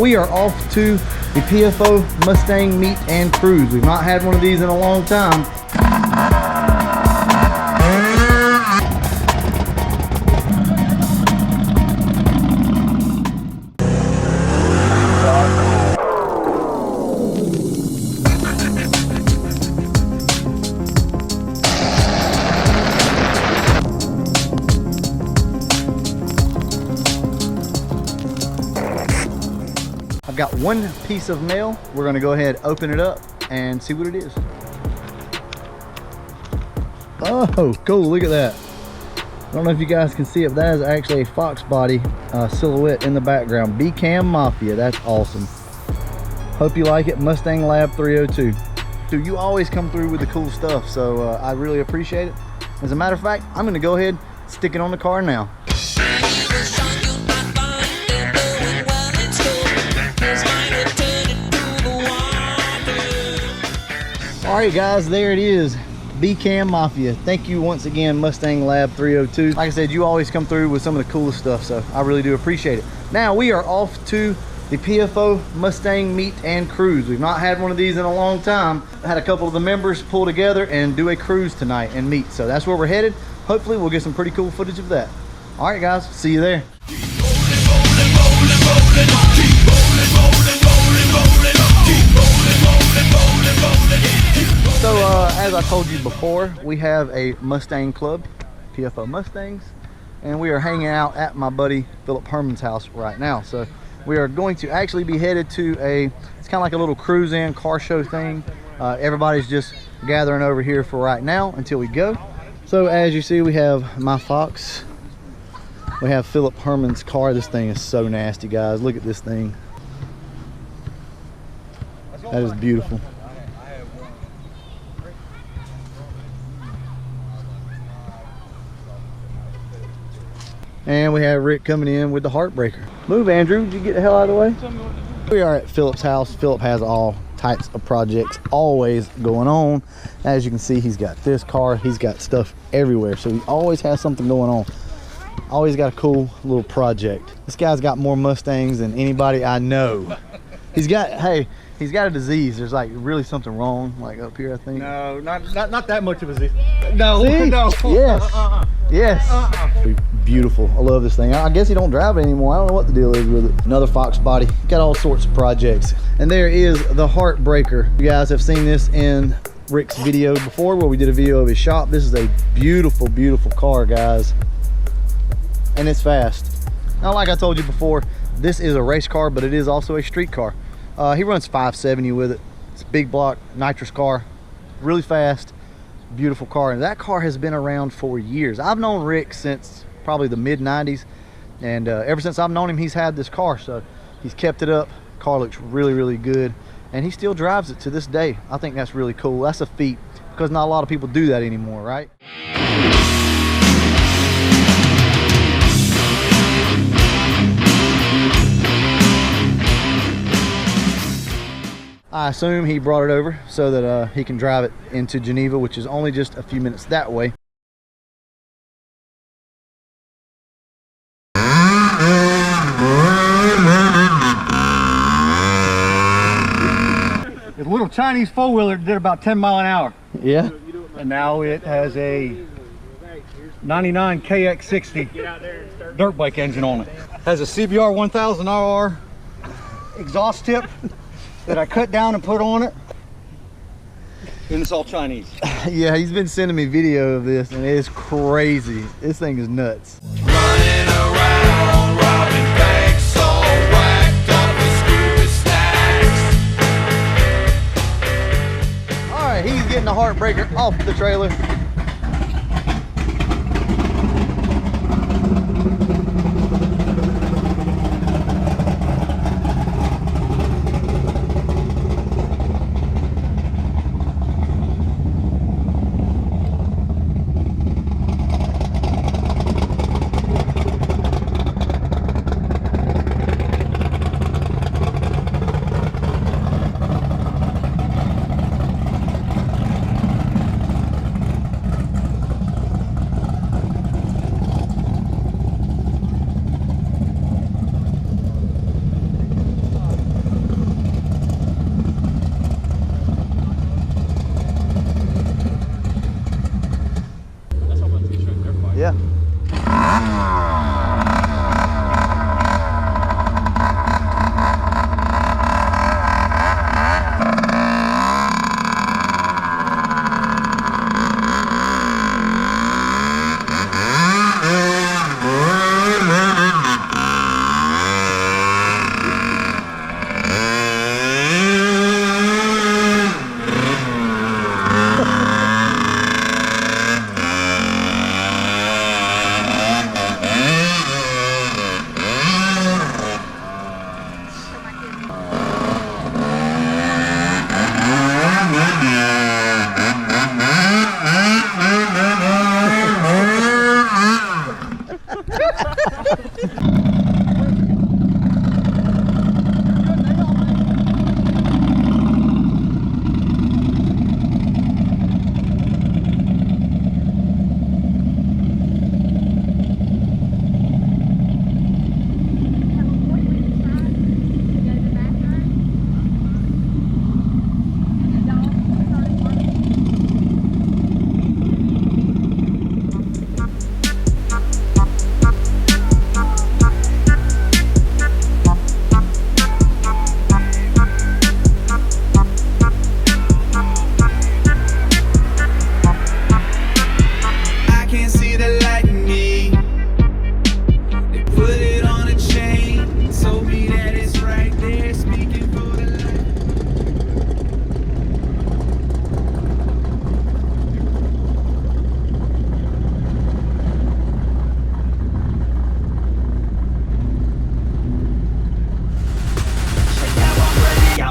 we are off to the PFO Mustang meet and cruise. We've not had one of these in a long time. I've got one piece of mail. We're gonna go ahead, open it up and see what it is. Oh, cool, look at that. I don't know if you guys can see it, but that is actually a Fox body silhouette in the background. PFO Mafia, that's awesome. Hope you like it, Mustang Lab 302. Dude, you always come through with the cool stuff, so I really appreciate it. As a matter of fact, I'm gonna go ahead, stick it on the car now. Alright guys, there it is, PFO Mafia. Thank you once again, Mustang Lab 302. Like I said, you always come through with some of the coolest stuff, so I really do appreciate it. Now we are off to the PFO Mustang meet and cruise. We've not had one of these in a long time. I had a couple of the members pull together and do a cruise tonight and meet, so that's where we're headed. Hopefully we'll get some pretty cool footage of that. Alright guys, see you there. So as I told you before, we have a Mustang club, PFO Mustangs, and we are hanging out at my buddy Philip Herman's house right now. So we are going to actually be headed to it's kind of like a little cruise-in car show thing. Everybody's just gathering over here for right now until we go. So as you see, we have my Fox. We have Philip Herman's car. This thing is so nasty, guys. Look at this thing. That is beautiful. And we have Rick coming in with the Heartbreaker. Move, Andrew. Did you get the hell out of the way? We are at Philip's house. Philip has all types of projects always going on. As you can see, he's got this car. He's got stuff everywhere. So he always has something going on. Always got a cool little project. This guy's got more Mustangs than anybody I know. He's got, hey, he's got a disease. There's like really something wrong, like up here, I think. No, not that much of a disease. No, see? no. Yes. Yes. Beautiful. I love this thing. I guess he don't drive it anymore. I don't know what the deal is with it. Another Fox body. Got all sorts of projects. And there is the Heartbreaker. You guys have seen this in Rick's video before, where we did a video of his shop. This is a beautiful, beautiful car, guys. And it's fast. Now, like I told you before, this is a race car, but it is also a street car. He runs 570 with it. It's a big block, nitrous car, really fast, beautiful car. And that car has been around for years. I've known Rick since probably the mid 90s. And ever since I've known him, he's had this car. So he's kept it up. Car looks really, really good. And he still drives it to this day. I think that's really cool. That's a feat, because not a lot of people do that anymore, right? I assume he brought it over so that he can drive it into Geneva, which is only just a few minutes that way. The little Chinese four-wheeler did about 10 miles an hour. Yeah. And now it has a 99 KX60 dirt bike engine on it. Has a CBR 1000RR exhaust tip that I cut down and put on it, and it's all Chinese. Yeah, he's been sending me video of this, and it is crazy. This thing is nuts. Running around, robbing banks, all whacked up with stupid snacks. All right, he's getting the Heartbreaker off the trailer.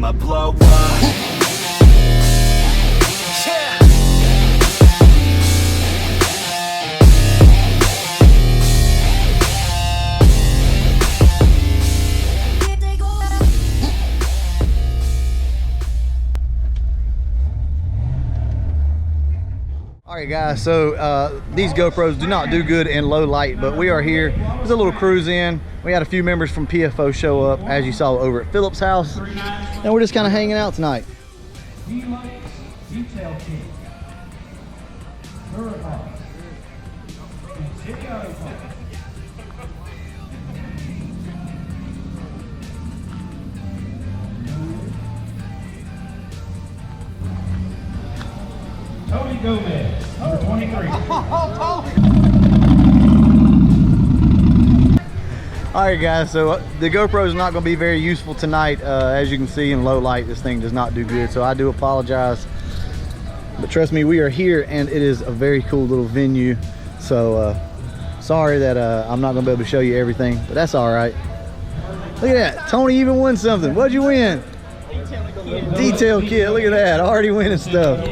I'ma blow up. Yeah. All right, guys, so these GoPros do not do good in low light, but we are here. There's a little cruise in. We had a few members from PFO show up, as you saw over at Philip's house, and we're just kind of hanging out tonight. Tony Gomez, number 23. All right, guys, so the GoPro is not going to be very useful tonight. As you can see in low light, this thing does not do good, so I do apologize. But trust me, we are here, and it is a very cool little venue. So sorry that I'm not going to be able to show you everything, but that's all right. Look at that. Tony even won something. What'd you win? Detail kit. Look at that. Already winning stuff.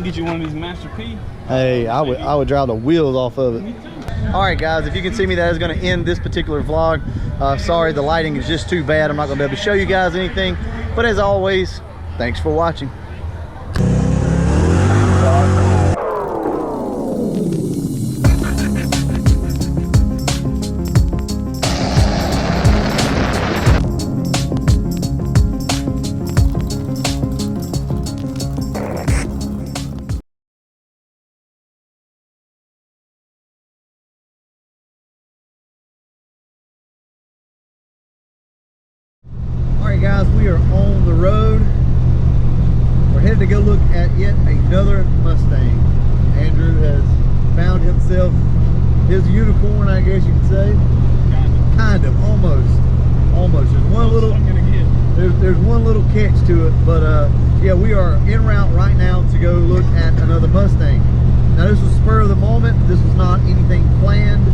Get you one of these Master P. Hey, I would drive the wheels off of it. All right, guys, if you can see me, that is going to end this particular vlog. Sorry, the lighting is just too bad. I'm not going to be able to show you guys anything. But as always, thanks for watching. Alright guys, we are on the road. We're headed to go look at yet another Mustang. Andrew has found himself his unicorn, I guess you could say. Kind of, almost. There's one little catch to it, but yeah, we are en route right now to go look at another Mustang. Now this was spur of the moment. This was not anything planned.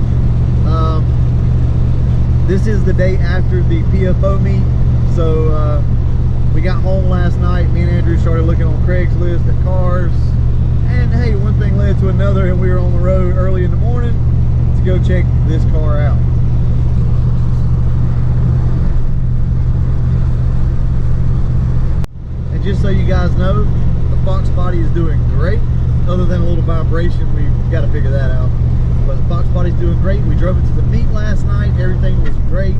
This is the day after the PFO meet. So we got home last night. Me and Andrew started looking on Craigslist at cars, and hey, one thing led to another, and we were on the road early in the morning to go check this car out. And just so you guys know, the Fox body is doing great. Other than a little vibration, we've got to figure that out. But the Fox body's doing great. We drove it to the meet last night. Everything was great.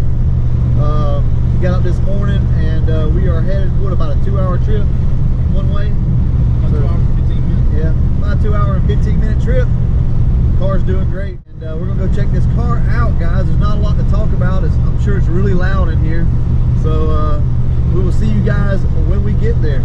Got up this morning, and we are headed, what, about a 2-hour trip one way? About 2 hours and 15 minutes. Yeah, about a 2-hour and 15-minute trip. The car's doing great, and we're gonna go check this car out, guys. There's not a lot to talk about. I'm sure it's really loud in here, so we will see you guys when we get there.